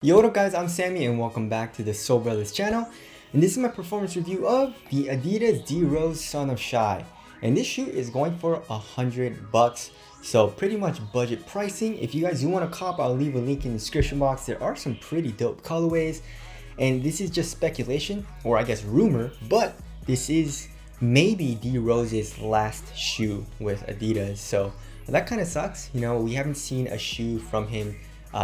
Yo, what up guys, I'm Sammy and welcome back to the Soul Brothers channel. And this is my performance review of the Adidas D Rose Son of Shy. And this shoe is going for $100. So pretty much budget pricing. If you guys do want to cop, I'll leave a link in the description box. There are some pretty dope colorways. And this is just speculation, or I guess rumor, but this is maybe D Rose's last shoe with Adidas. So that kind of sucks. You know, we haven't seen a shoe from him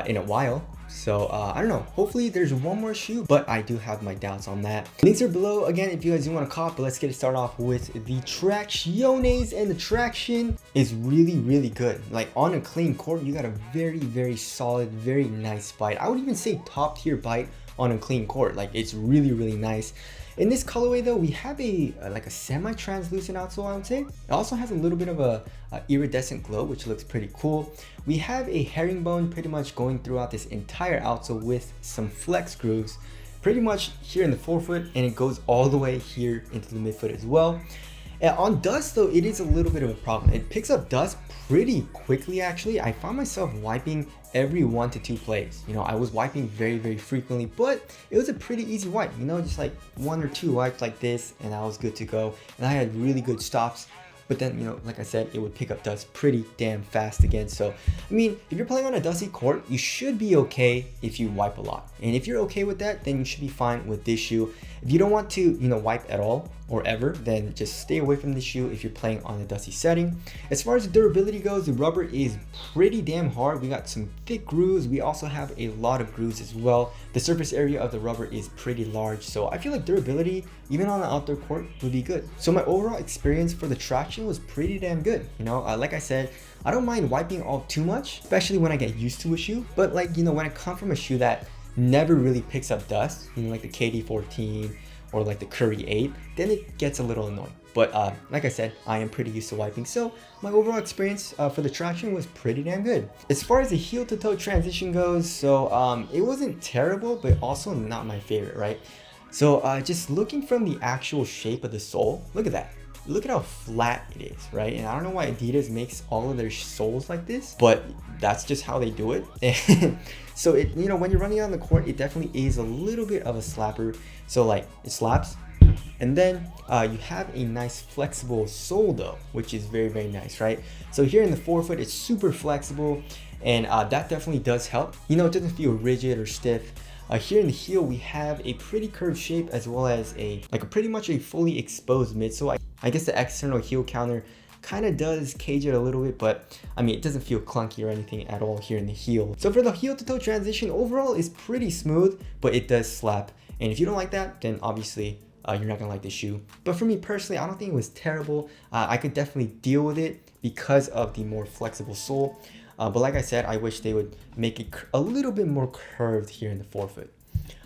in a while. So I don't know, hopefully there's one more shoe, but I do have my doubts on that. Links are below again if you guys do want to cop, but let's get it started off with the Tracciones. And the traction is really good. Like on a clean court, you got a very solid, very nice bite. I would even say top tier bite on a clean court. Like it's really nice. In this colorway though, we have a like a semi-translucent outsole, I would say. It also has a little bit of a iridescent glow, which looks pretty cool. We have a herringbone pretty much going throughout this entire outsole with some flex grooves pretty much here in the forefoot, and it goes all the way here into the midfoot as well. And on dust though, it is a little bit of a problem. It picks up dust pretty quickly actually. I found myself wiping every 1 to 2 plays. You know, I was wiping very frequently, but it was a pretty easy wipe, you know, just like 1 or 2 wipes like this and I was good to go. And I had really good stops. But then, you know, like I said, it would pick up dust pretty damn fast again. So, I mean, if you're playing on a dusty court, you should be okay if you wipe a lot. And if you're okay with that, then you should be fine with this shoe. If you don't want to, you know, wipe at all or ever, then just stay away from this shoe if you're playing on a dusty setting. As far as the durability goes, the rubber is pretty damn hard. We got some thick grooves. We also have a lot of grooves as well. The surface area of the rubber is pretty large. So I feel like durability, even on the outdoor court, would be good. So my overall experience for the traction was pretty damn good. You know, like I said, I don't mind wiping all too much, especially when I get used to a shoe. But like, you know, when I come from a shoe that never really picks up dust, you know, like the KD14 or like the Curry 8, then it gets a little annoying. But like I said, I am pretty used to wiping. So my overall experience for the traction was pretty damn good. As far as the heel to toe transition goes, so it wasn't terrible, but also not my favorite, right? So just looking from the actual shape of the sole, look at that. Look at how flat it is, right? And I don't know why Adidas makes all of their soles like this, but that's just how they do it. So it, you know, when you're running on the court, it definitely is a little bit of a slapper. So like it slaps, and then you have a nice flexible sole though, which is very nice, right? So here in the forefoot, it's super flexible, and that definitely does help. You know, it doesn't feel rigid or stiff. Here in the heel, we have a pretty curved shape as well as pretty much a fully exposed midsole. I guess the external heel counter kind of does cage it a little bit, but I mean, it doesn't feel clunky or anything at all here in the heel. So for the heel to toe transition, overall is pretty smooth, but it does slap. And if you don't like that, then obviously you're not gonna like this shoe. But for me personally, I don't think it was terrible. I could definitely deal with it because of the more flexible sole. But like I said, I wish they would make it a little bit more curved here in the forefoot.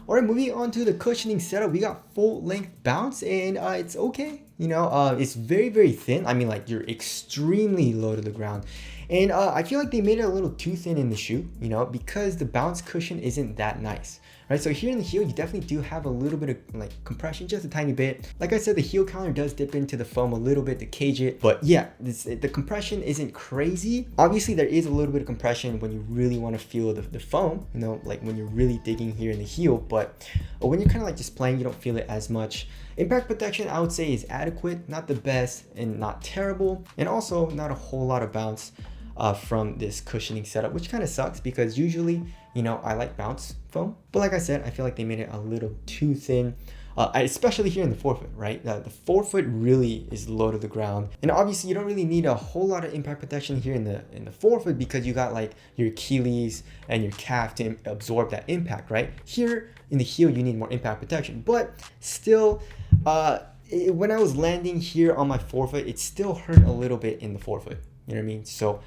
Alright, moving on to the cushioning setup, we got full length bounce, and it's okay. You know, it's very thin. I mean, like, you're extremely low to the ground. And I feel like they made it a little too thin in the shoe, you know, because the bounce cushion isn't that nice. Right, so here in the heel, you definitely do have a little bit of like compression, just a tiny bit. Like I said, the heel counter does dip into the foam a little bit to cage it, but yeah, the compression isn't crazy. Obviously, there is a little bit of compression when you really want to feel the foam, you know, like when you're really digging here in the heel, but when you're kind of like just playing, you don't feel it as much. Impact protection, I would say, is adequate, not the best and not terrible, and also not a whole lot of bounce from this cushioning setup, which kind of sucks because usually, you know, I like bounce foam, but like I said, I feel like they made it a little too thin, especially here in the forefoot, right? The forefoot really is low to the ground, and obviously you don't really need a whole lot of impact protection here in the forefoot because you got like your Achilles and your calf to absorb that impact, right? Here in the heel, you need more impact protection, but still, when I was landing here on my forefoot, it still hurt a little bit in the forefoot. You know what I mean? So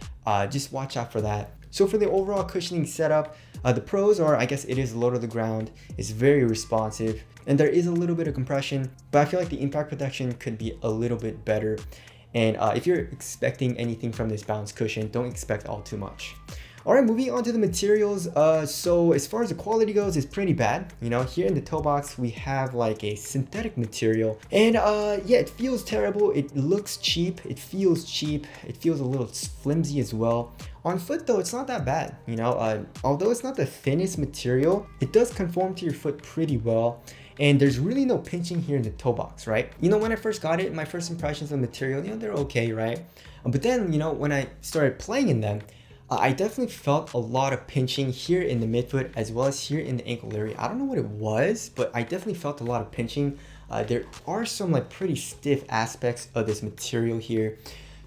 just watch out for that. So for the overall cushioning setup, the pros are, I guess it is low to the ground, it's very responsive, and there is a little bit of compression, but I feel like the impact protection could be a little bit better. And if you're expecting anything from this bounce cushion, don't expect all too much. All right, moving on to the materials. So as far as the quality goes, it's pretty bad. You know, here in the toe box, we have like a synthetic material, and yeah, it feels terrible. It looks cheap. It feels cheap. It feels a little flimsy as well. On foot though, it's not that bad. You know, although it's not the thinnest material, it does conform to your foot pretty well. And there's really no pinching here in the toe box, right? You know, when I first got it, my first impressions of the material, you know, they're okay, right? But then, you know, when I started playing in them, I definitely felt a lot of pinching here in the midfoot as well as here in the ankle area. I don't know what it was, but I definitely felt a lot of pinching. There are some like pretty stiff aspects of this material here.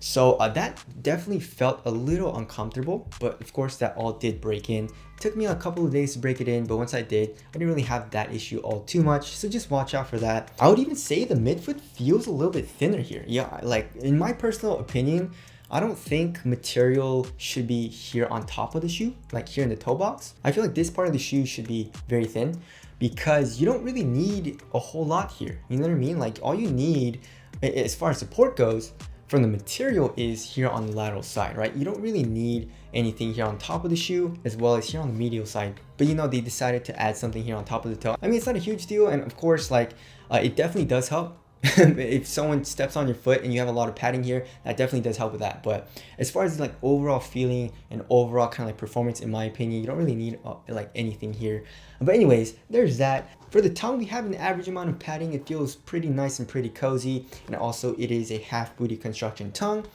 So that definitely felt a little uncomfortable, but of course that all did break in. It took me a couple of days to break it in, but once I did, I didn't really have that issue all too much. So just watch out for that. I would even say the midfoot feels a little bit thinner here. Yeah, like in my personal opinion, I don't think material should be here on top of the shoe, like here in the toe box. I feel like this part of the shoe should be very thin because you don't really need a whole lot here. You know what I mean? Like all you need as far as support goes from the material is here on the lateral side, right? You don't really need anything here on top of the shoe as well as here on the medial side. But you know, they decided to add something here on top of the toe. I mean, it's not a huge deal. And of course, like it definitely does help. If someone steps on your foot and you have a lot of padding here, that definitely does help with that. But as far as like overall feeling and overall kind of like performance, in my opinion, you don't really need like anything here. But anyways, there's that. For the tongue, we have an average amount of padding. It feels pretty nice and pretty cozy. And also it is a half booty construction tongue.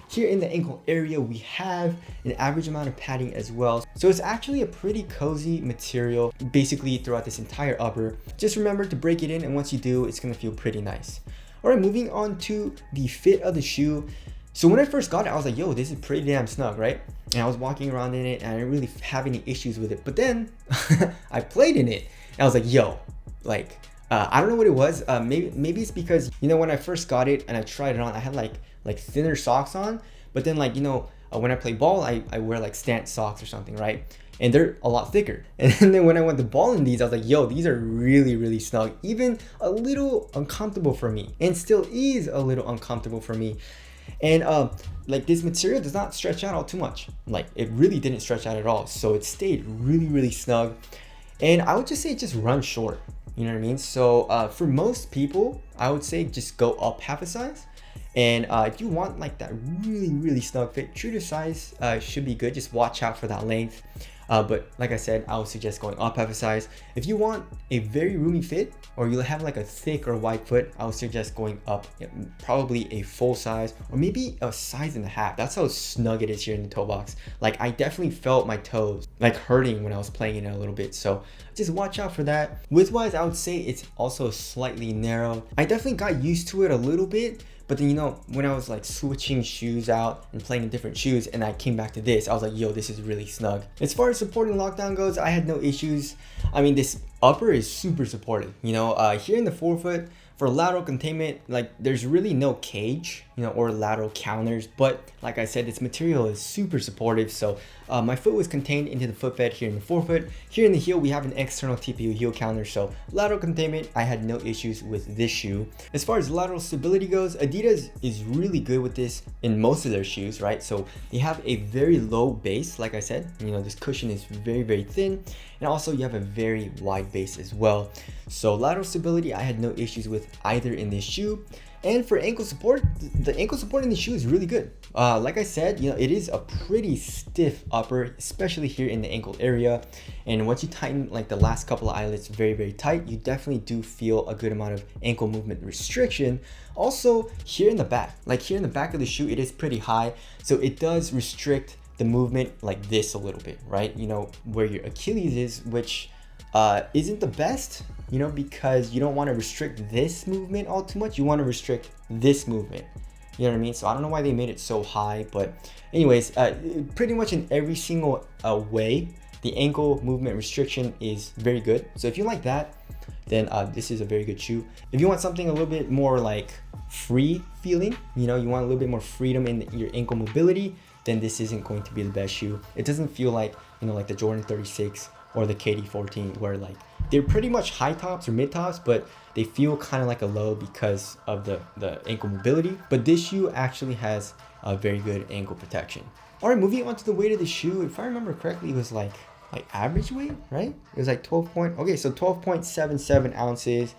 Here in the ankle area, we have an average amount of padding as well. So it's actually a pretty cozy material, basically throughout this entire upper. Just remember to break it in, and once you do, it's gonna feel pretty nice. All right, moving on to the fit of the shoe. So when I first got it, I was like, yo, this is pretty damn snug, right? And I was walking around in it and I didn't really have any issues with it. But then I played in it and I was like, yo, like, I don't know what it was. Maybe it's because, you know, when I first got it and I tried it on, I had like thinner socks on, but then like, you know, when I play ball, I wear like stance socks or something, right? And they're a lot thicker. And then when I went to ball in these, I was like, yo, these are really, really snug, even a little uncomfortable for me, and still is a little uncomfortable for me. And like this material does not stretch out all too much. Like it really didn't stretch out at all. So it stayed really, really snug. And I would just say just run short, you know what I mean? So for most people, I would say just go up half a size. And if you want like that really, really snug fit, true to size should be good. Just watch out for that length. But like I said, I would suggest going up half a size. If you want a very roomy fit, or you have like a thick or wide foot, I would suggest going up probably a full size or maybe a size and a half. That's how snug it is here in the toe box. Like I definitely felt my toes like hurting when I was playing in it a little bit. So just watch out for that. Width wise, I would say it's also slightly narrow. I definitely got used to it a little bit. But then, you know, when I was like switching shoes out and playing in different shoes and I came back to this, I was like, yo, this is really snug. As far as support and lockdown goes, I had no issues. I mean, this upper is super supportive. You know, here in the forefoot, for lateral containment, like there's really no cage, you know, or lateral counters. But like I said, this material is super supportive. So my foot was contained into the foot bed here in the forefoot. Here in the heel, we have an external TPU heel counter. So lateral containment, I had no issues with this shoe. As far as lateral stability goes, Adidas is really good with this in most of their shoes, right? So they have a very low base, like I said, you know, this cushion is very, very thin. And also you have a very wide base as well. So lateral stability, I had no issues with either in this shoe. And for ankle support, the ankle support in the shoe is really good. Like I said, you know, it is a pretty stiff upper, especially here in the ankle area. And once you tighten like the last couple of eyelets very, very tight, you definitely do feel a good amount of ankle movement restriction. Also here in the back, like here in the back of the shoe, it is pretty high. So it does restrict the movement like this a little bit, right? You know, where your Achilles is, which isn't the best, you know, because you don't want to restrict this movement all too much. You want to restrict this movement. You know what I mean? So I don't know why they made it so high, but anyways, pretty much in every single way, the ankle movement restriction is very good. So if you like that, then this is a very good shoe. If you want something a little bit more like free feeling, you know, you want a little bit more freedom in your ankle mobility, then this isn't going to be the best shoe. It doesn't feel like, you know, like the Jordan 36 or the KD14, where like they're pretty much high tops or mid tops, but they feel kind of like a low because of the ankle mobility. But this shoe actually has a very good ankle protection. All right, moving on to the weight of the shoe. If I remember correctly, it was like average weight, right? It was like 12.77 ounces,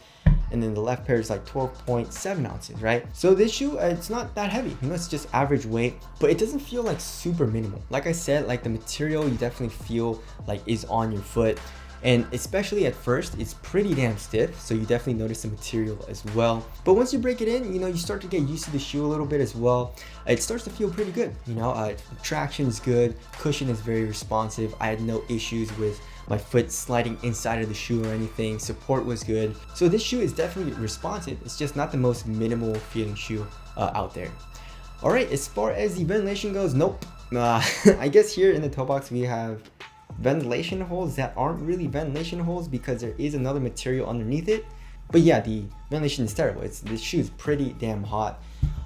and then the left pair is like 12.7 ounces, right? So this shoe, it's not that heavy, you know, it's just average weight, but it doesn't feel like super minimal. Like I said, like the material you definitely feel like is on your foot. And especially at first, it's pretty damn stiff, so you definitely notice the material as well. But once you break it in, you know, you start to get used to the shoe a little bit as well. It starts to feel pretty good, you know, traction is good, cushion is very responsive. I had no issues with my foot sliding inside of the shoe or anything. Support was good. So this shoe is definitely responsive. It's just not the most minimal feeling shoe out there. All right, as far as the ventilation goes, nope. I guess here in the toe box we have ventilation holes that aren't really ventilation holes because there is another material underneath it. But yeah, the ventilation is terrible. This shoe is pretty damn hot.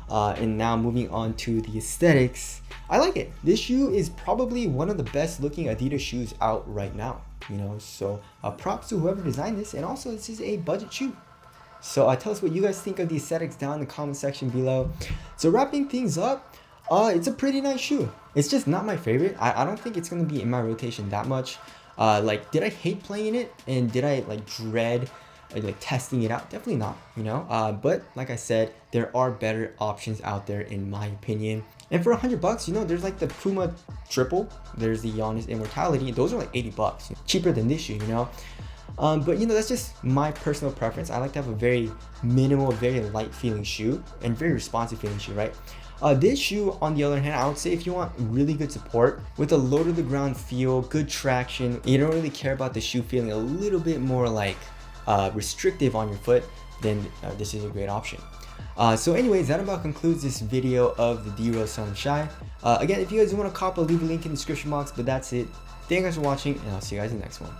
And now moving on to the aesthetics, I like it. This shoe is probably one of the best looking Adidas shoes out right now, you know, so props to whoever designed this. And also, this is a budget shoe. So tell us what you guys think of the aesthetics down in the comment section below. So wrapping things up, it's a pretty nice shoe. It's just not my favorite. I don't think it's gonna be in my rotation that much. Like, did I hate playing in it, and did I like dread like testing it out? Definitely not, you know. But like I said, there are better options out there in my opinion. And for $100, you know, there's like the Puma Triple, there's the Giannis Immortality, and those are like $80, cheaper than this shoe, you know. But you know, that's just my personal preference. I like to have a very minimal, very light feeling shoe and very responsive feeling shoe, right? This shoe, on the other hand, I would say if you want really good support with a low to the ground feel, good traction, you don't really care about the shoe feeling a little bit more like restrictive on your foot, then this is a great option. So anyways, that about concludes this video of the D Rose Son of Shy. Again, if you guys want to cop, I'll leave a link in the description box, but that's it. Thank you guys for watching, and I'll see you guys in the next one.